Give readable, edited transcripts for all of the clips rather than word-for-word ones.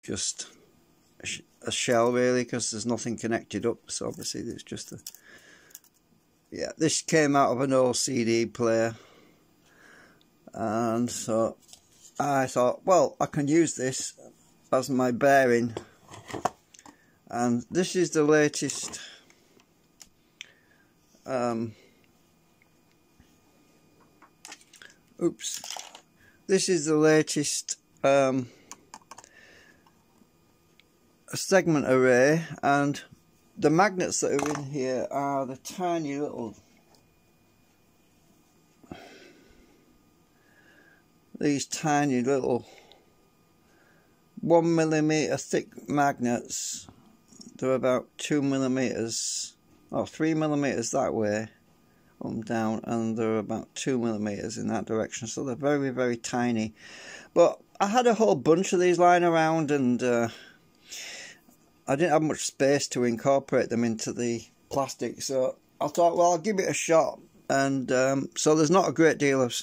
just a shell really, because there's nothing connected up. So obviously there's just a, yeah, this came out of an old CD player, and so I thought, well, I can use this as my bearing. And this is the latest this is the latest segment array, and the magnets that are in here are the tiny little, these tiny little 1mm thick magnets. They're about 2mm or 3mm that way up and down, and they're about 2mm in that direction, so they're very, very tiny. But I had a whole bunch of these lying around, and I didn't have much space to incorporate them into the plastic, so I thought, well, I'll give it a shot. And so there's not a great deal of,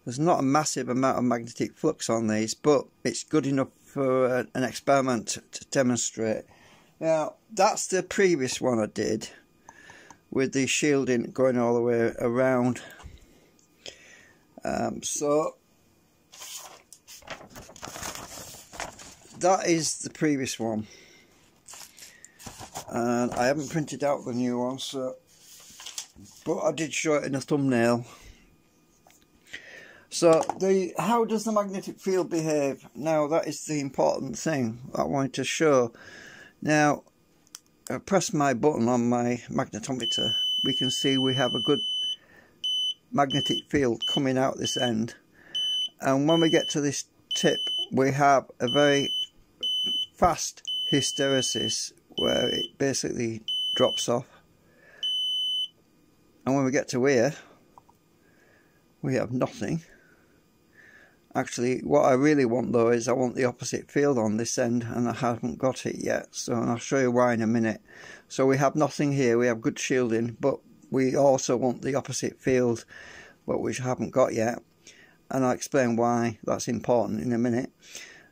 there's not a massive amount of magnetic flux on these, but it's good enough for an experiment to demonstrate. Now, that's the previous one I did, with the shielding going all the way around. So that is the previous one, and I haven't printed out the new one, so, but I did show it in a thumbnail. So how does the magnetic field behave? Now, that is the important thing I wanted to show. Now, I press my button on my magnetometer, we can see we have a good magnetic field coming out this end, and when we get to this tip we have a very fast hysteresis where it basically drops off, and when we get to here we have nothing. Actually, what I really want though is I want the opposite field on this end, and I haven't got it yet, so I'll show you why in a minute. So we have nothing here, we have good shielding, but we also want the opposite field, but which I haven't got yet, and I'll explain why that's important in a minute.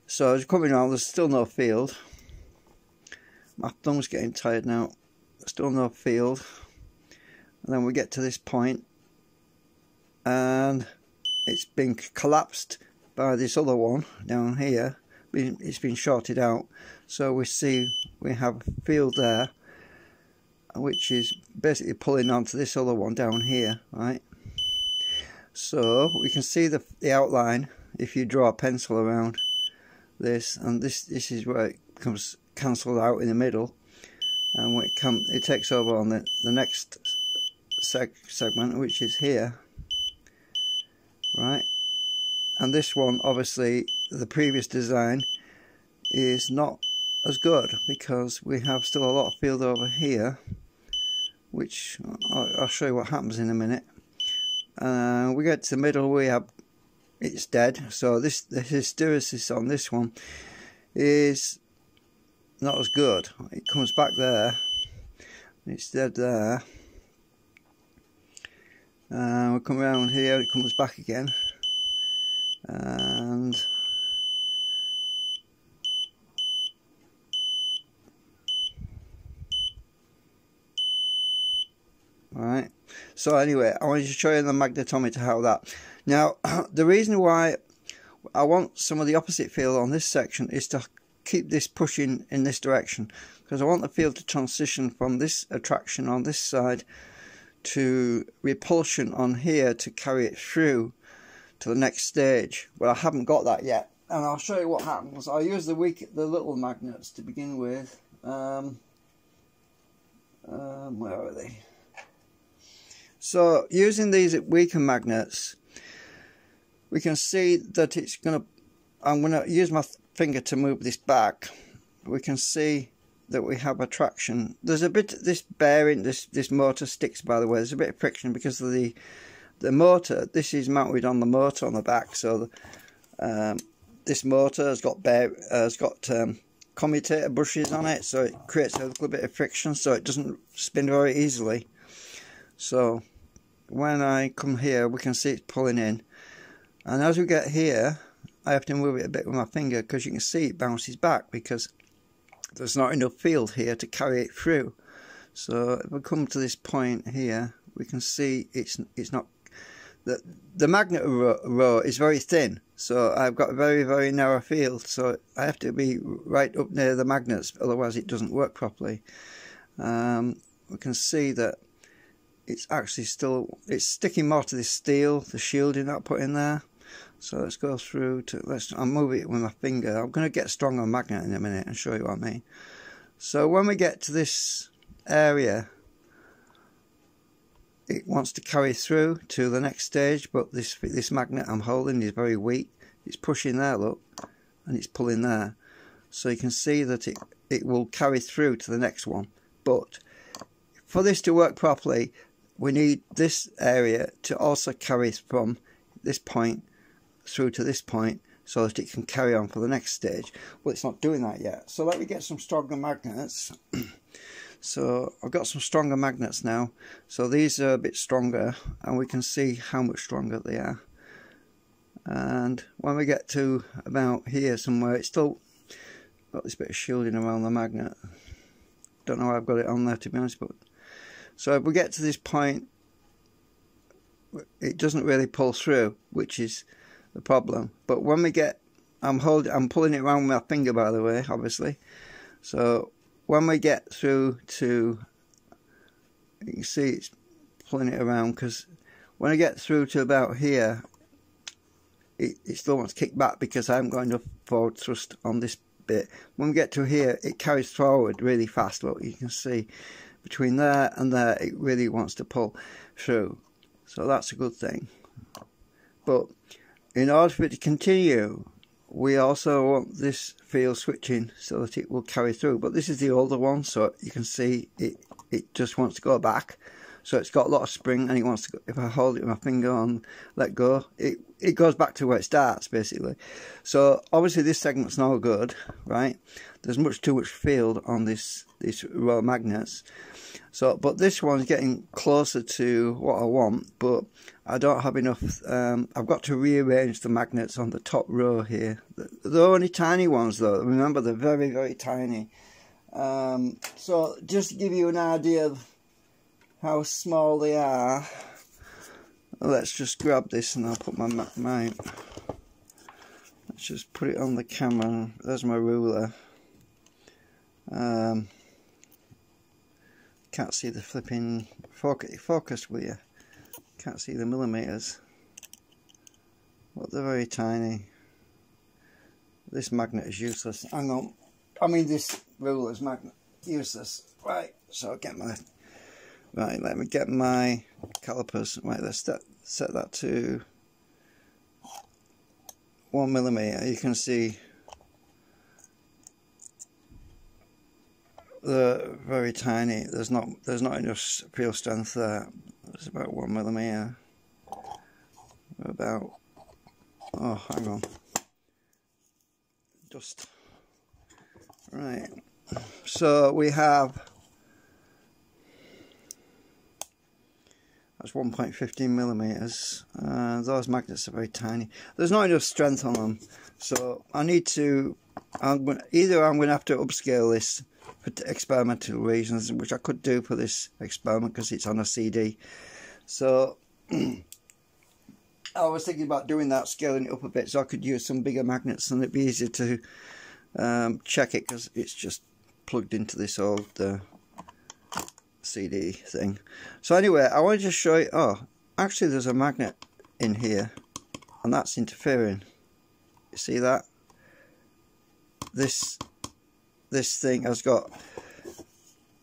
So as coming around, there's still no field. My thumb's getting tired now. Still no field. And then we get to this point, and it's been collapsed by this other one down here. It's been shorted out, so we see we have a field there which is basically pulling onto this other one down here, right? So we can see the outline if you draw a pencil around this, and this is where it comes cancelled out in the middle, and when it takes over on the next segment, which is here, right? And this one, obviously the previous design is not as good, because we have still a lot of field over here, which I'll show you what happens in a minute. We get to the middle, we have, it's dead. So the hysteresis on this one is not as good. It comes back there, it's dead there. We come around here, it comes back again, and right. So anyway, I wanted to show you the magnetometer how that. Now, the reason why I want some of the opposite field on this section is to keep this pushing in this direction, because I want the field to transition from this attraction on this side to repulsion on here to carry it through to the next stage. Well, I haven't got that yet, and I'll show you what happens. I'll use the little magnets to begin with. Where are they? So using these weaker magnets, we can see that it's going to, I'm going to use my finger to move this back. We can see that we have a traction. There's a bit, this bearing, this motor sticks, by the way, there's a bit of friction because of the motor. This is mounted on the motor on the back, so this motor has got commutator brushes on it, so it creates a little bit of friction, so it doesn't spin very easily. So when I come here, we can see it's pulling in, and as we get here, I have to move it a bit with my finger, because you can see it bounces back because there's not enough field here to carry it through. So if we come to this point here, we can see it's not, the magnet row is very thin, so I've got a very, very narrow field, so I have to be right up near the magnets, otherwise it doesn't work properly. We can see that it's actually still, it's sticking more to this steel, the shielding that I put in there. So let's go through to, I'll move it with my finger. I'm going to get stronger magnet in a minute and show you what I mean. So when we get to this area, it wants to carry through to the next stage, but this magnet I'm holding is very weak. It's pushing there, look, and it's pulling there. So you can see that it will carry through to the next one. But for this to work properly, we need this area to also carry from this point through to this point, so that it can carry on for the next stage. Well, it's not doing that yet. So let me get some stronger magnets. So I've got some stronger magnets now. So these are a bit stronger, and we can see how much stronger they are. And when we get to about here somewhere, it's still got this bit of shielding around the magnet. Don't know how I've got it on there, to be honest, but so if we get to this point, it doesn't really pull through, which is the problem. But when we get, I'm pulling it around with my finger, by the way, obviously. So when we get through to, you can see it's pulling it around, because when I get through to about here, it still wants to kick back because I haven't got enough forward thrust on this bit. When we get to here, it carries forward really fast. Look, you can see between there and there, it really wants to pull through. So that's a good thing. But in order for it to continue, we also want this field switching so that it will carry through. But this is the older one, so you can see it just wants to go back. So it's got a lot of spring, and it wants to go, if I hold it with my finger and let go, it goes back to where it starts, basically. So obviously this segment's no good, right? There's much too much field on these row of magnets. So, but this one's getting closer to what I want, but I don't have enough. I've got to rearrange the magnets on the top row here. They're only tiny ones, though. Remember, they're very, very tiny. So just to give you an idea of how small they are, let's just grab this and I'll put my let's just put it on the camera. There's my ruler. Can't see the flipping focus, will you? Can't see the millimeters, but they're very tiny. This magnet is useless. Hang on, I mean this ruler's magnet useless. Right, so I'll get my let me get my calipers. Right, let's set that to 1 millimeter. You can see they're very tiny. There's not enough field strength there. It's about 1 millimeter. About, oh, hang on, just right. So we have, that's 1.15 millimeters. Those magnets are very tiny. There's not enough strength on them, so I need to. Either I'm going to have to upscale this for experimental reasons, which I could do for this experiment because it's on a CD. So I was thinking about doing that, scaling it up a bit, so I could use some bigger magnets, and it'd be easier to check it because it's just plugged into this old CD thing. So anyway, I wanted to show you. Oh, actually, there's a magnet in here, and that's interfering. You see that? This thing has got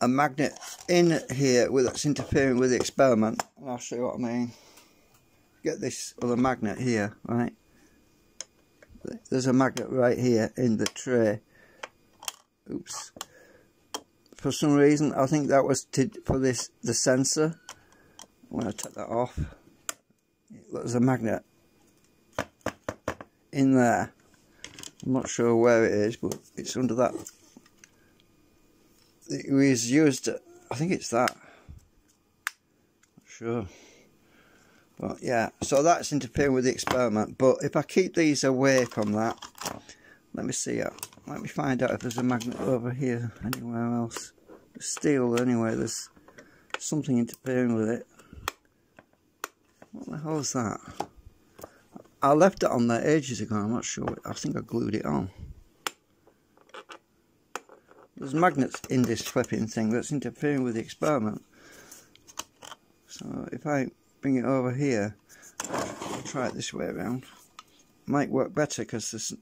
a magnet in here that's interfering with the experiment, and I'll show you what I mean. Get this other magnet here, right? There's a magnet right here in the tray. Oops. For some reason, I think that was for the sensor. When I take that off, there's a magnet in there. I'm not sure where it is, but it's under that. It was used, I think it's that. Not sure. But yeah, so that's interfering with the experiment. But if I keep these away from that, let me see. Let me find out if there's a magnet over here anywhere else. There's steel anyway. There's something interfering with it. What the hell is that? I left it on there ages ago. I'm not sure. I think I glued it on. There's magnets in this flipping thing that's interfering with the experiment. So if I bring it over here, I'll try it this way around. Might work better because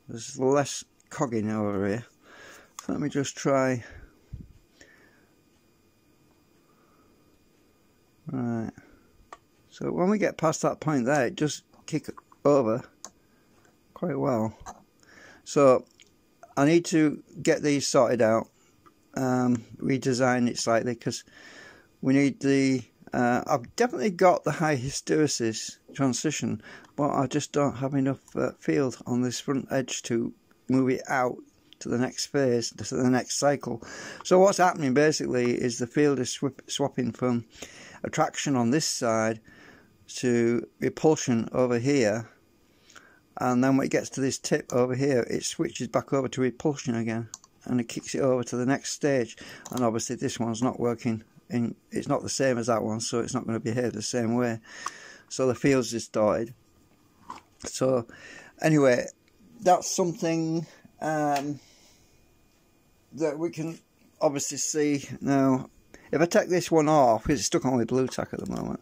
there's less cogging over here. So let me just try. Right. So when we get past that point there, it just kick over quite well. So I need to get these sorted out, redesign it slightly, because we need the I've definitely got the high hysteresis transition, but I just don't have enough field on this front edge to move it out to the next phase, to the next cycle. So what's happening basically is the field is swapping from attraction on this side to repulsion over here, and then when it gets to this tip over here, it switches back over to repulsion again, and it kicks it over to the next stage. And obviously this one's not working, it's not the same as that one, so it's not going to behave the same way, so the field's distorted. So anyway, that's something that we can obviously see now. If I take this one off, because it's stuck on with blue tack at the moment,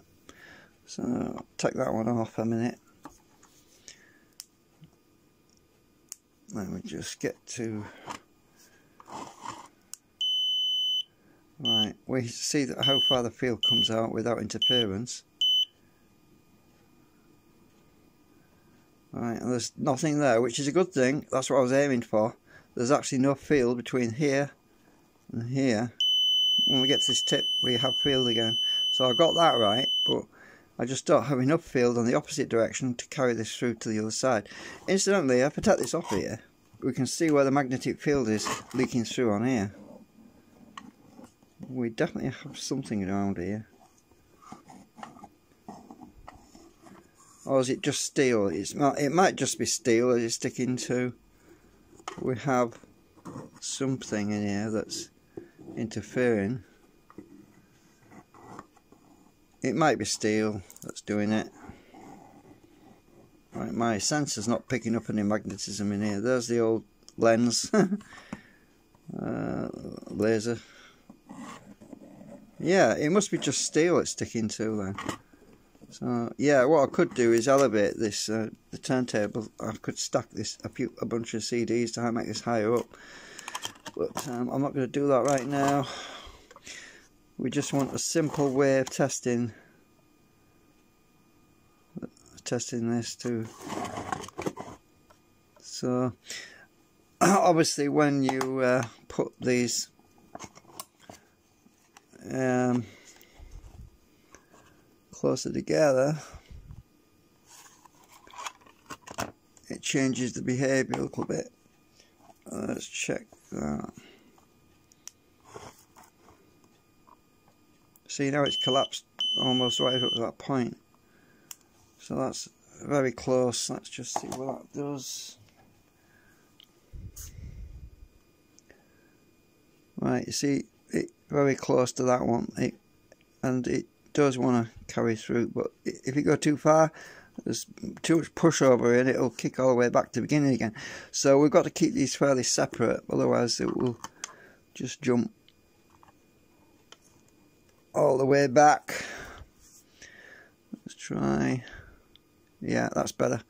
so I'll take that one off a minute. Let me just get to... Right, we see that how far the field comes out without interference. Right, and there's nothing there, which is a good thing. That's what I was aiming for. There's actually no field between here and here. When we get to this tip, we have field again. So I got that right, but I just don't have enough field on the opposite direction to carry this through to the other side. Incidentally, if I take this off here, we can see where the magnetic field is leaking through on here. We definitely have something around here. Or is it just steel? It might just be steel that it's sticking to. We have something in here that's interfering. It might be steel that's doing it. Right, my sensor's not picking up any magnetism in here. There's the old lens. Laser. Yeah, it must be just steel it's sticking to then. So yeah, what I could do is elevate this the turntable. I could stack this a bunch of CDs to make this higher up, but I'm not going to do that right now. We just want a simple way of testing this too. So obviously when you put these closer together, it changes the behaviour a little bit. Let's check that. See, now it's collapsed almost right up to that point. So that's very close. Let's just see what that does. Right, you see it very close to that one, and it does want to carry through, but if you go too far, there's too much pushover and it'll kick all the way back to the beginning again. So we've got to keep these fairly separate, otherwise it will just jump all the way back. Let's try. Yeah, that's better.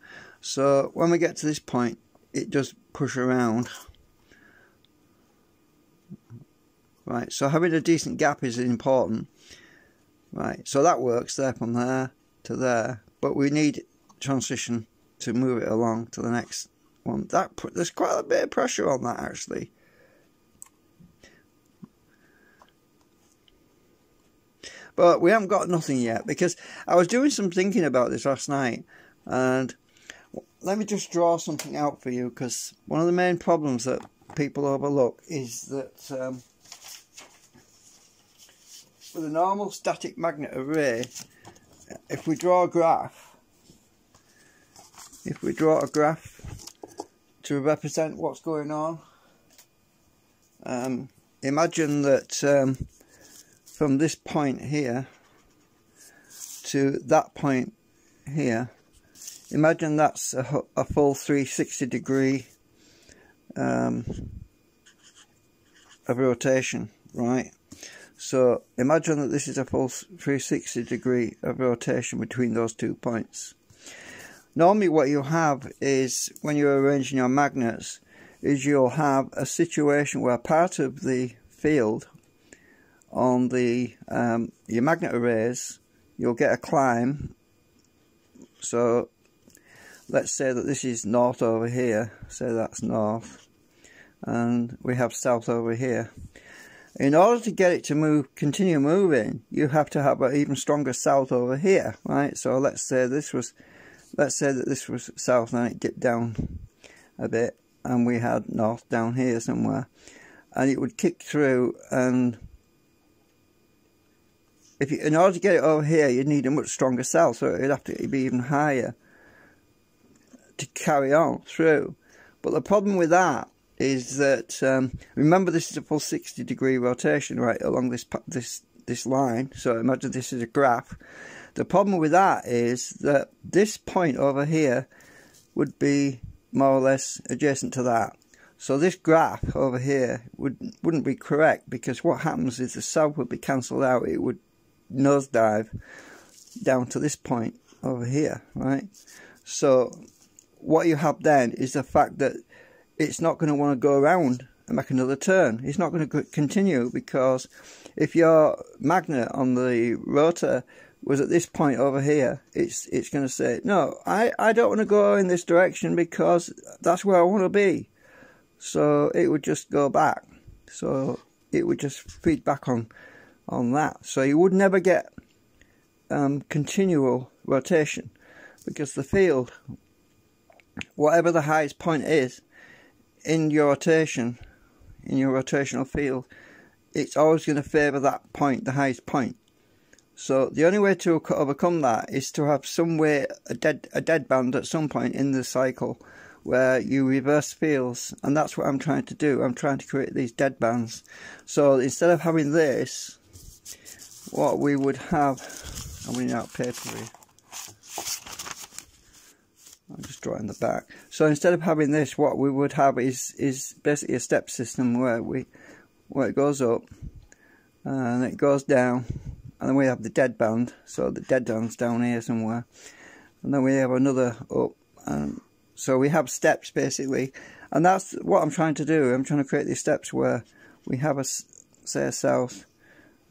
So when we get to this point, it does push around. Right, so having a decent gap is important. Right, so that works there from there to there, but we need transition to move it along to the next one. There's quite a bit of pressure on that actually. But we haven't got nothing yet, because I was doing some thinking about this last night, and let me just draw something out for you, because one of the main problems that people overlook is that with a normal static magnet array, if we draw a graph, to represent what's going on, imagine that from this point here to that point here, imagine that's a full 360 degree of rotation, right? So imagine that this is a full 360 degree of rotation between those 2 points. Normally what you have is, when you're arranging your magnets, is you'll have a situation where part of the field on the your magnet arrays, you'll get a climb. So let's say that this is north over here, say that's north, and we have south over here. In order to get it to continue moving, you have to have an even stronger south over here, right? So let's say that this was south, and it dipped down a bit, and we had north down here somewhere, and it would kick through, and in order to get it over here, you'd need a much stronger south, so it'd have to be even higher to carry on through. But the problem with that is that, remember, this is a full 60 degree rotation right along this line, so imagine this is a graph. The problem with that is that this point over here would be more or less adjacent to that. So this graph over here wouldn't be correct, because what happens is the south would be cancelled out. It would nosedive down to this point over here, right? So what you have then is the fact that it's not going to want to go around and make another turn. It's not going to continue, because if your magnet on the rotor was at this point over here, it's going to say, no, I don't want to go in this direction, because that's where I want to be. So it would just go back. So it would just feed back on that. So you would never get continual rotation, because the field, whatever the highest point is in your rotation, in your rotational field, it's always going to favour that point, the highest point. So the only way to overcome that is to have some way, a dead band at some point in the cycle where you reverse fields, and that's what I'm trying to do. I'm trying to create these dead bands. So instead of having this, what we would have, I'm running out of paper here. I'll just draw it in the back. So instead of having this, what we would have is basically a step system where it goes up and it goes down, and then we have the dead band. So the dead band's down here somewhere, and then we have another up, and so we have steps basically, and that's what I'm trying to do. I'm trying to create these steps where we have say a south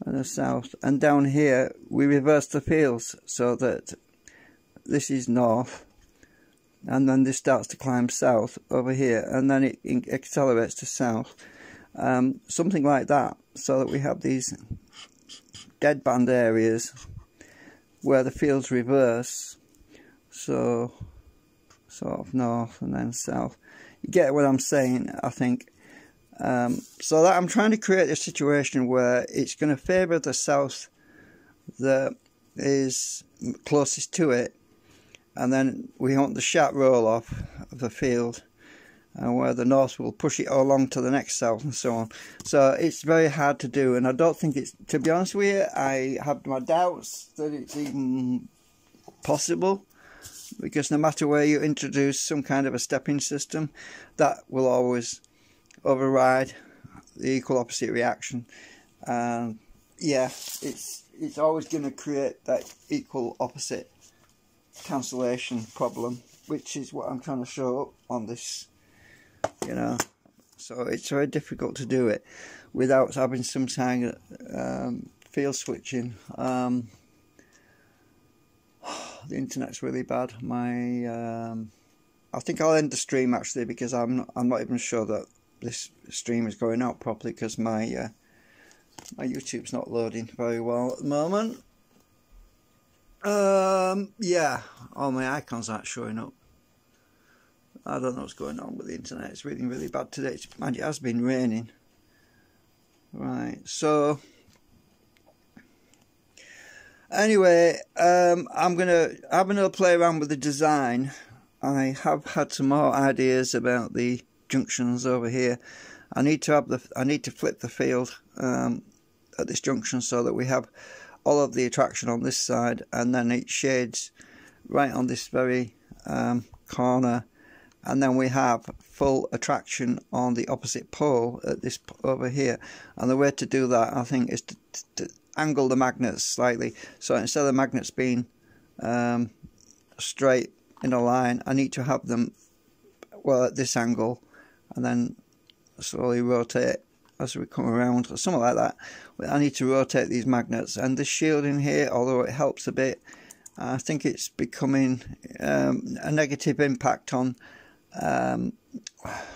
and a south, and down here we reverse the fields so that this is north, and then this starts to climb south over here, and then it accelerates to south, something like that, so that we have these dead band areas where the fields reverse, so sort of north and then south. You get what I'm saying, I think. So that I'm trying to create a situation where it's going to favour the south that is closest to it, and then we want the sharp roll off of the field, and where the north will push it along to the next south and so on. So it's very hard to do, and I don't think it's, to be honest with you, I have my doubts that it's even possible, because no matter where you introduce some kind of a stepping system, that will always override the equal opposite reaction. Yeah, it's always going to create that equal opposite cancellation problem, which is what I'm trying to show up on this, you know. So it's very difficult to do it without having some kind of field switching. The internet's really bad. I think I'll end the stream actually, because I'm not even sure that this stream is going out properly, because my YouTube's not loading very well at the moment. Yeah, all my icons aren't showing up. I don't know what's going on with the internet. It's really, really bad today. And it has been raining. Right, so Anyway, I'm gonna have another play around with the design. I have had some more ideas about the junctions over here. I need to flip the field at this junction so that we have all of the attraction on this side, and then it shades right on this very corner, and then we have full attraction on the opposite pole at this over here. And the way to do that, I think, is to angle the magnets slightly. So instead of the magnets being straight in a line, I need to have them, well, at this angle, and then slowly rotate as we come around, or something like that. I need to rotate these magnets, and the shielding here, although it helps a bit, I think it's becoming a negative impact on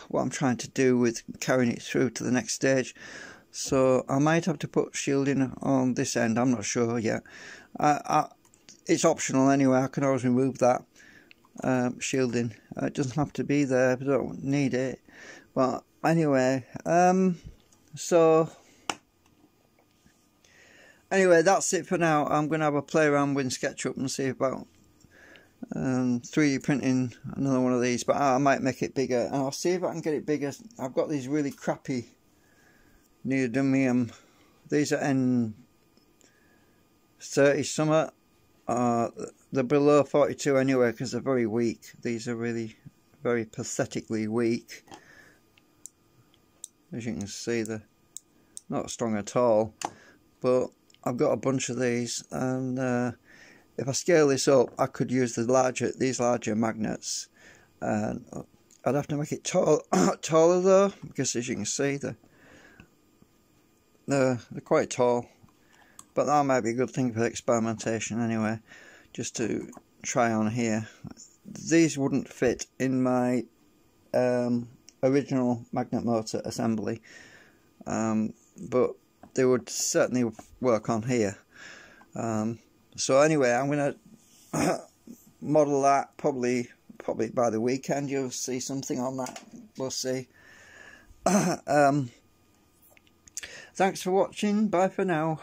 what I'm trying to do with carrying it through to the next stage. So I might have to put shielding on this end, I'm not sure yet. It's optional anyway, I can always remove that shielding. It doesn't have to be there if I don't need it. But anyway, so anyway, that's it for now. I'm going to have a play around with SketchUp and see about 3D printing another one of these, but I might make it bigger, and I'll see if I can get it bigger. I've got these really crappy neodymium. These are N30 something. They're below 42 anyway because they're very weak. These are really very pathetically weak. As you can see, they're not strong at all. But I've got a bunch of these, and if I scale this up, I could use these larger magnets. I'd have to make it taller though, because as you can see, they're quite tall. But that might be a good thing for experimentation anyway, just to try on here. These wouldn't fit in my original magnet motor assembly, but they would certainly work on here. So anyway, I'm going to model that probably by the weekend. You'll see something on that. We'll see. Thanks for watching. Bye for now.